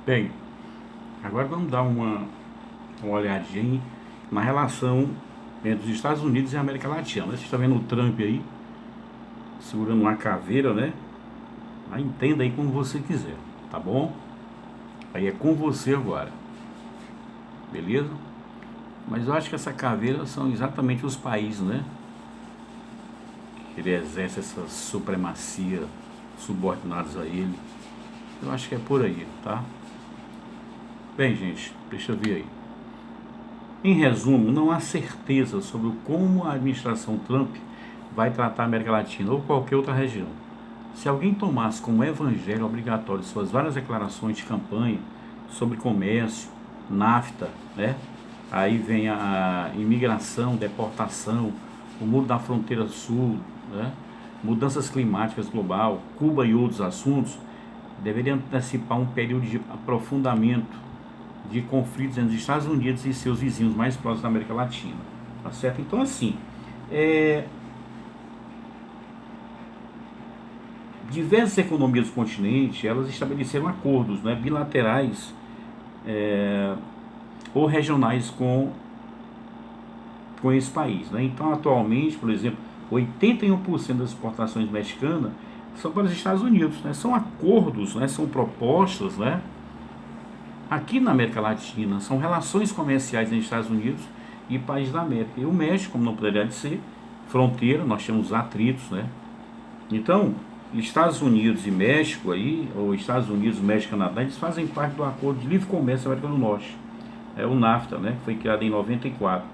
Bem, agora vamos dar uma olhadinha na relação entre os Estados Unidos e a América Latina. Você está vendo o Trump aí, segurando uma caveira, né? Aí entenda aí como você quiser, tá bom? Aí é com você agora, beleza? Mas eu acho que essa caveira são exatamente os países, né? Que ele exerce essa supremacia subordinados a ele. Eu acho que é por aí, tá? Bem, gente, deixa eu ver aí. Em resumo, não há certeza sobre como a administração Trump vai tratar a América Latina ou qualquer outra região. Se alguém tomasse como evangelho obrigatório suas várias declarações de campanha sobre comércio, NAFTA, né? Aí vem a imigração, deportação, o muro da fronteira sul, né? Mudanças climáticas global, Cuba e outros assuntos, deveria antecipar um período de aprofundamento de conflitos entre os Estados Unidos e seus vizinhos mais próximos da América Latina. Tá certo? Então, assim, é, diversas economias do continente, elas estabeleceram acordos, né, bilaterais ou regionais com esse país. Né? Então, atualmente, por exemplo, 81% das exportações mexicanas são para os Estados Unidos. Né? São acordos, né? São propostas, né? Aqui na América Latina, são relações comerciais entre Estados Unidos e países da América. E o México, como não poderia ser, fronteira, nós temos atritos, né? Então, Estados Unidos e México aí, ou Estados Unidos, México e Canadá, eles fazem parte do Acordo de Livre Comércio da América do Norte. É o NAFTA, né? Que foi criado em 94.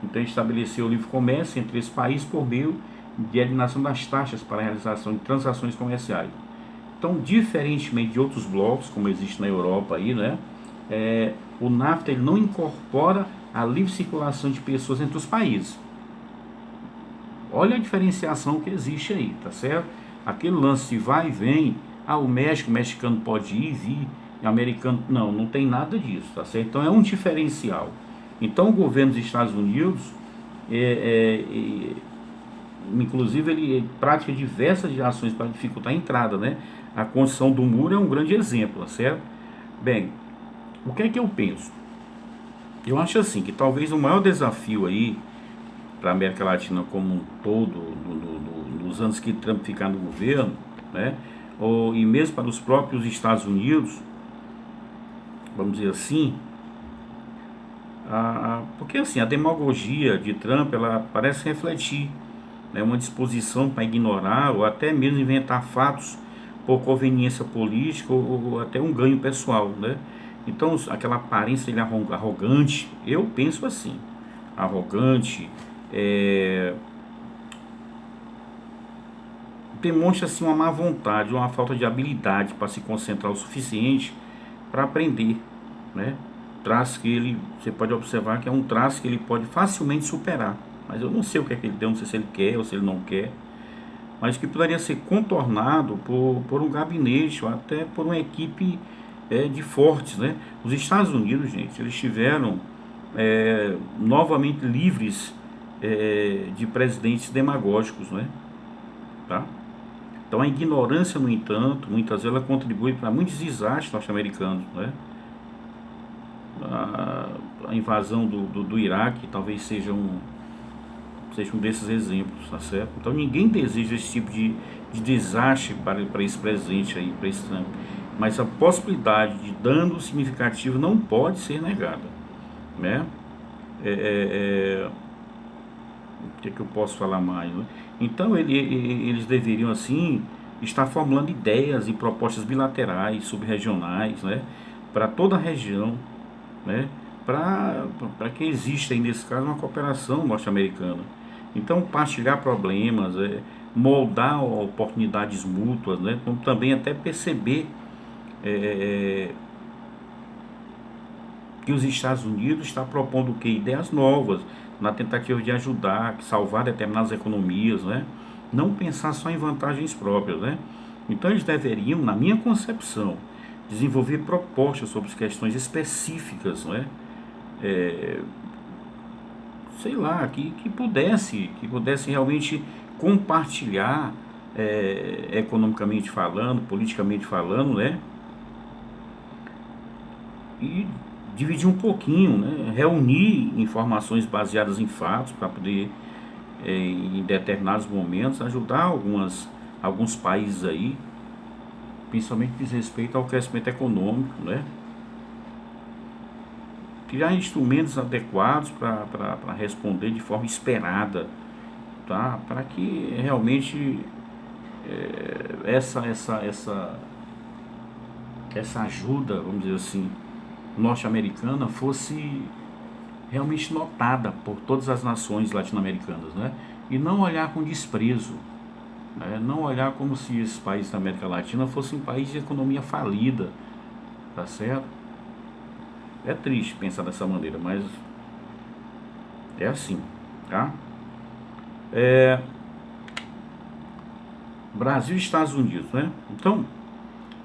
Então, estabeleceu o livre comércio entre esses países por meio de eliminação das taxas para a realização de transações comerciais. Então, diferentemente de outros blocos, como existe na Europa aí, né? O NAFTA ele não incorpora a livre circulação de pessoas entre os países. Olha a diferenciação que existe aí, tá certo? Aquele lance de vai e vem, o México, o mexicano pode ir e vir, e o americano, não, não tem nada disso, tá certo? Então é um diferencial. Então o governo dos Estados Unidos, inclusive ele pratica diversas ações para dificultar a entrada, né? A construção do muro é um grande exemplo, tá certo? Bem, o que é que eu penso? Eu acho assim que talvez o maior desafio aí para a América Latina como um todo, nos anos que Trump ficar no governo, né? E mesmo para os próprios Estados Unidos, vamos dizer assim, porque assim, a demagogia de Trump, ela parece refletir, né, uma disposição para ignorar ou até mesmo inventar fatos por conveniência política ou até um ganho pessoal, né? Então, aquela aparência dele arrogante, eu penso assim, arrogante, é, demonstra assim uma má vontade, uma falta de habilidade para se concentrar o suficiente para aprender, né? Traço que ele, você pode observar que é um traço que ele pode facilmente superar, mas eu não sei o que é que ele deu, não sei se ele quer ou se ele não quer, mas que poderia ser contornado por um gabinete ou até por uma equipe de fortes, né? Os Estados Unidos, gente, eles tiveram novamente livres de presidentes demagógicos, né? Tá? Então a ignorância, no entanto, muitas vezes ela contribui para muitos desastres norte-americanos, né? A invasão do Iraque talvez seja um desses exemplos, tá certo? Então ninguém deseja esse tipo de desastre para esse presidente aí, para esse Trump. Mas a possibilidade de dano significativo não pode ser negada, né? O que é que eu posso falar mais, né? Então eles deveriam assim estar formulando ideias e propostas bilaterais, subregionais, né? Para toda a região, né? Para que exista aí, nesse caso, uma cooperação norte-americana. Então, partilhar problemas, moldar oportunidades mútuas, né? Como também até perceber que os Estados Unidos está propondo o quê? Ideias novas, na tentativa de ajudar, salvar determinadas economias, né? Não pensar só em vantagens próprias, né? Então eles deveriam, na minha concepção, desenvolver propostas sobre questões específicas, né? Sei lá, que pudesse realmente compartilhar, economicamente falando, politicamente falando, né? e dividir um pouquinho, né? Reunir informações baseadas em fatos para poder, em determinados momentos, ajudar alguns países aí, principalmente diz respeito ao crescimento econômico, né? Criar instrumentos adequados para responder de forma esperada, tá? Para que realmente essa ajuda, vamos dizer assim, norte-americana fosse realmente notada por todas as nações latino-americanas, né? E não olhar com desprezo, né? Não olhar como se esses países da América Latina fossem países de economia falida, tá certo? É triste pensar dessa maneira, mas é assim, tá? Brasil e Estados Unidos, né? Então,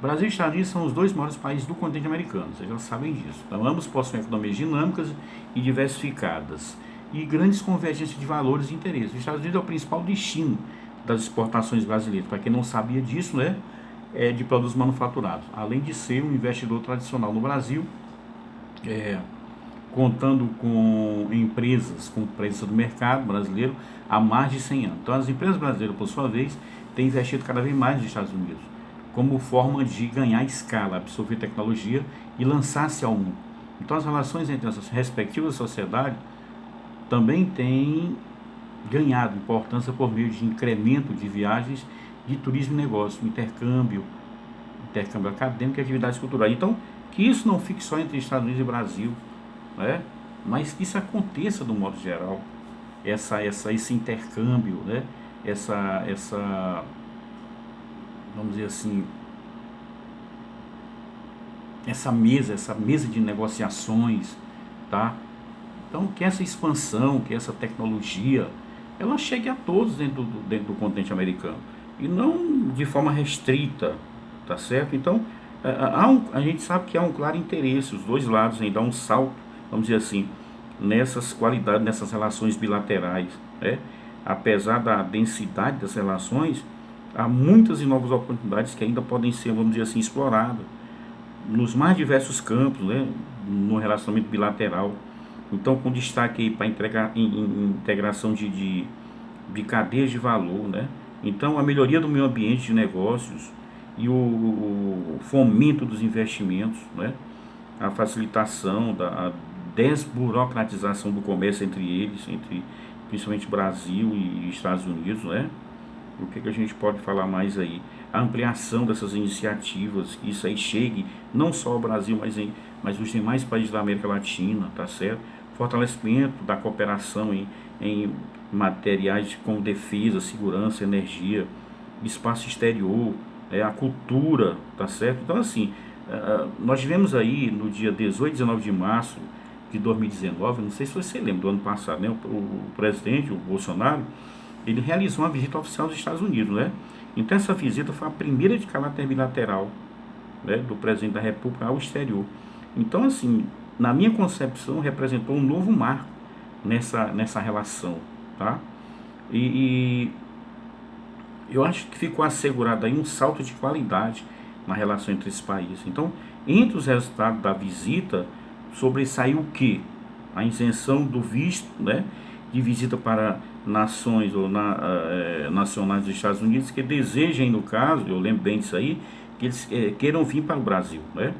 Brasil e Estados Unidos são os dois maiores países do continente americano, vocês já sabem disso. Então, ambos possuem economias dinâmicas e diversificadas e grandes convergências de valores e interesses. Os Estados Unidos é o principal destino das exportações brasileiras. Para quem não sabia disso, né? É de produtos manufaturados. Além de ser um investidor tradicional no Brasil, contando com empresas com presença do mercado brasileiro há mais de 100 anos. Então, as empresas brasileiras, por sua vez, têm investido cada vez mais nos Estados Unidos, como forma de ganhar escala, absorver tecnologia e lançar-se ao mundo. Então, as relações entre as respectivas sociedades também têm ganhado importância por meio de incremento de viagens de turismo e negócio, intercâmbio acadêmico e atividades culturais. Então, que isso não fique só entre Estados Unidos e Brasil, né? Mas que isso aconteça do modo geral, esse intercâmbio, né? Vamos dizer assim, essa mesa de negociações, tá? Então, que essa expansão, que essa tecnologia, ela chegue a todos dentro do continente americano e não de forma restrita, tá certo? Então, a gente sabe que há um claro interesse, os dois lados em dar um salto, vamos dizer assim, nessas qualidades, nessas relações bilaterais, né? Apesar da densidade das relações, há muitas e novas oportunidades que ainda podem ser, vamos dizer assim, exploradas nos mais diversos campos, né? No relacionamento bilateral. Então, com destaque para integração de cadeias de valor, né? Então, a melhoria do meio ambiente de negócios e o fomento dos investimentos, né? A facilitação a desburocratização do comércio entre eles, entre principalmente Brasil e Estados Unidos, né? O que a gente pode falar mais aí? A ampliação dessas iniciativas, que isso aí chegue não só ao Brasil, mas os demais países da América Latina, tá certo? Fortalecimento da cooperação em materiais como defesa, segurança, energia, espaço exterior, a cultura, tá certo? Então, assim, nós tivemos aí no dia 18 e 19 de março de 2019, não sei se você lembra, do ano passado, né? O presidente, o Bolsonaro, ele realizou uma visita oficial aos Estados Unidos, né? Então, essa visita foi a primeira de caráter bilateral, né, do presidente da República ao exterior. Então, assim, na minha concepção, representou um novo marco nessa relação, tá? E eu acho que ficou assegurado aí um salto de qualidade na relação entre esses países. Então, entre os resultados da visita, sobressaiu o quê? A isenção do visto, né, de visita para nações ou nacionais dos Estados Unidos que desejem, no caso, eu lembro bem disso aí, que eles queiram vir para o Brasil, né?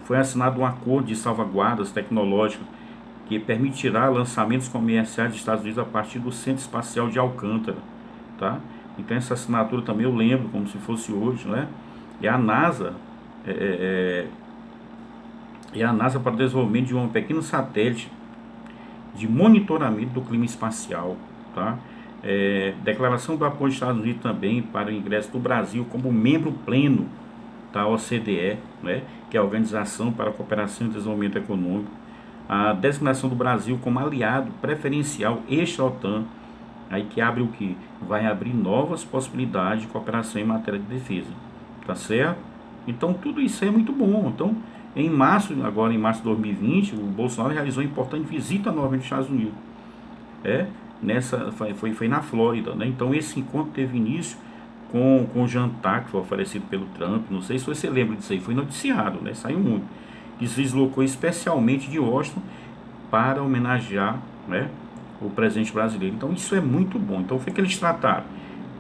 Foi assinado um acordo de salvaguardas tecnológicas que permitirá lançamentos comerciais dos Estados Unidos a partir do Centro Espacial de Alcântara, tá? Então, essa assinatura também eu lembro como se fosse hoje, né? E a NASA para o desenvolvimento de um pequeno satélite de monitoramento do clima espacial, tá? Declaração do apoio dos Estados Unidos também para o ingresso do Brasil como membro pleno da OCDE, né, que é a Organização para a Cooperação e Desenvolvimento Econômico, a designação do Brasil como aliado preferencial extra-OTAN, aí que abre o que? Vai abrir novas possibilidades de cooperação em matéria de defesa, tá certo? Então, tudo isso é muito bom. Então, agora em março de 2020, o Bolsonaro realizou uma importante visita nova nos Estados Unidos. Foi na Flórida, né? Então, esse encontro teve início com o jantar que foi oferecido pelo Trump. Não sei se você lembra disso aí, foi noticiado, né? Saiu muito. Que se deslocou especialmente de Washington para homenagear, né, o presidente brasileiro. Então isso é muito bom. Então foi que eles trataram.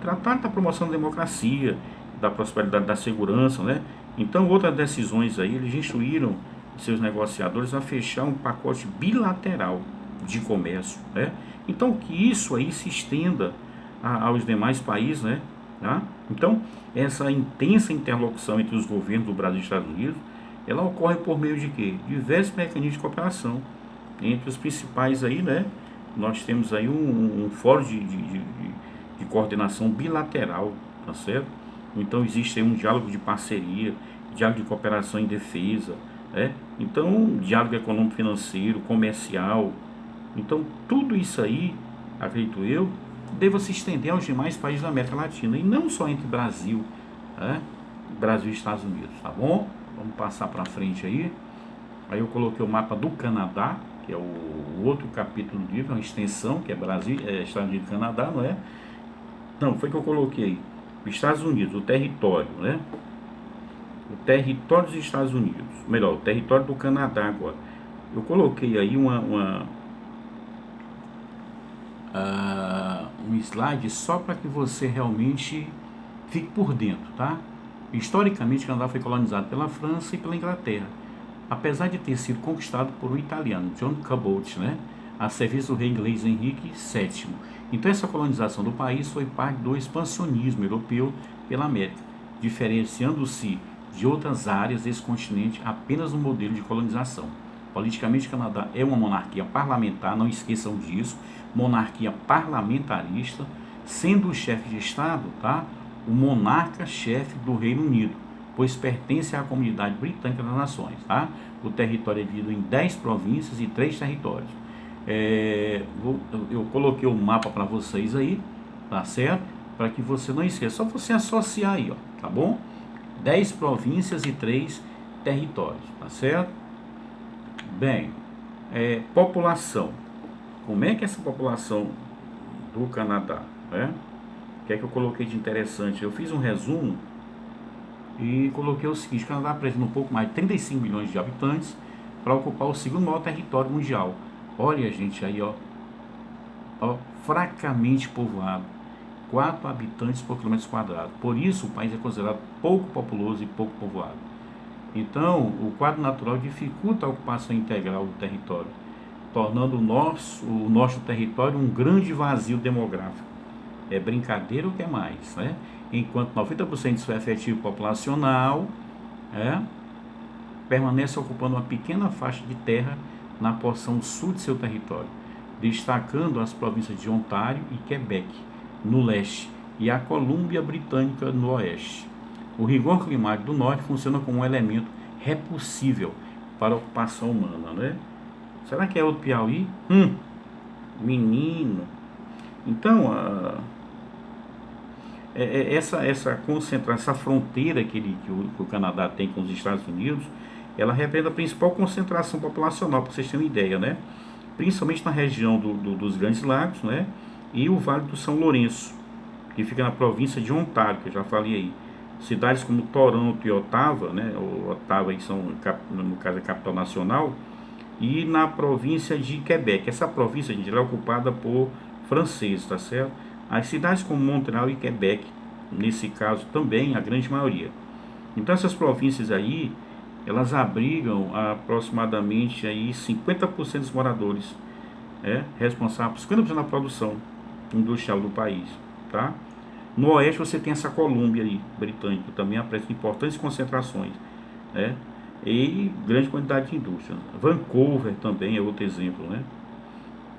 Trataram da promoção da democracia, da prosperidade, da segurança, né? Então outras decisões aí, eles instruíram seus negociadores a fechar um pacote bilateral de comércio, né? Então que isso aí se estenda aos demais países, né? Tá? Então essa intensa interlocução entre os governos do Brasil e dos Estados Unidos, ela ocorre por meio de quê? Diversos mecanismos de cooperação. Entre os principais aí, né? Nós temos aí um fórum de coordenação bilateral, tá certo? Então existe aí um diálogo de parceria, diálogo de cooperação em defesa, né? Então, diálogo econômico financeiro, comercial. Então, tudo isso aí, acredito eu, deva se estender aos demais países da América Latina, e não só entre Brasil, né? Brasil e Estados Unidos, tá bom? Vamos passar para frente aí. Aí eu coloquei o mapa do Canadá, que é o outro capítulo do livro, uma extensão, que é Brasil, Estados Unidos e Canadá, não é? Não, foi que eu coloquei Estados Unidos, o território, né? O território dos Estados Unidos, melhor, o território do Canadá agora. Eu coloquei aí um slide só para que você realmente fique por dentro, tá? Historicamente, o Canadá foi colonizado pela França e pela Inglaterra, apesar de ter sido conquistado por um italiano, John Cabot, né, a serviço do rei inglês Henrique VII. Então essa colonização do país foi parte do expansionismo europeu pela América, diferenciando-se de outras áreas desse continente apenas no modelo de colonização. Politicamente, o Canadá é uma monarquia parlamentar, não esqueçam disso, monarquia parlamentarista, sendo o chefe de Estado, tá, o monarca-chefe do Reino Unido, pois pertence à comunidade britânica das nações, tá? O território é dividido em 10 províncias e 3 territórios. Eu coloquei o mapa para vocês aí, tá certo? Para que você não esqueça, só você associar aí, ó, tá bom? 10 províncias e 3 territórios, tá certo? Bem, população. Como é que é essa população do Canadá, né? O que é que eu coloquei de interessante? Eu fiz um resumo e coloquei o seguinte: o Canadá apresenta um pouco mais de 35 milhões de habitantes para ocupar o segundo maior território mundial. Olha, gente, aí, ó, fracamente povoado, 4 habitantes por quilômetro quadrado. Por isso, o país é considerado pouco populoso e pouco povoado. Então, o quadro natural dificulta a ocupação integral do território, tornando o nosso território um grande vazio demográfico. É brincadeira o que é mais, né? Enquanto 90% de seu efetivo populacional permanece ocupando uma pequena faixa de terra na porção sul de seu território, destacando as províncias de Ontário e Quebec, no leste, e a Colômbia Britânica, no oeste. O rigor climático do norte funciona como um elemento repulsível para a ocupação humana, né? Será que é outro Piauí? Menino. Então, essa concentração, essa fronteira que o Canadá tem com os Estados Unidos, ela representa a principal concentração populacional, para vocês terem uma ideia, né? Principalmente na região dos Grandes Lagos, né? E o Vale do São Lourenço, que fica na província de Ontário, que eu já falei aí. Cidades como Toronto e Ottawa, né? Ottawa, que são, no caso, a capital nacional, e na província de Quebec. Essa província, gente, ela é ocupada por franceses, tá certo? As cidades como Montreal e Quebec, nesse caso também, a grande maioria. Então essas províncias aí, elas abrigam aproximadamente aí 50% dos moradores, responsáveis por 50% da produção industrial do país, tá? No oeste você tem essa Colômbia aí, britânica, também apresenta importantes concentrações, né? E grande quantidade de indústria. Vancouver também é outro exemplo, né?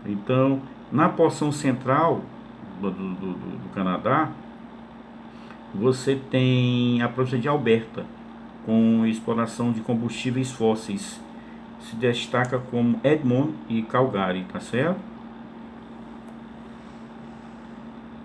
Então, na porção central do Canadá, você tem a província de Alberta, com exploração de combustíveis fósseis. Se destaca como Edmonton e Calgary, tá certo?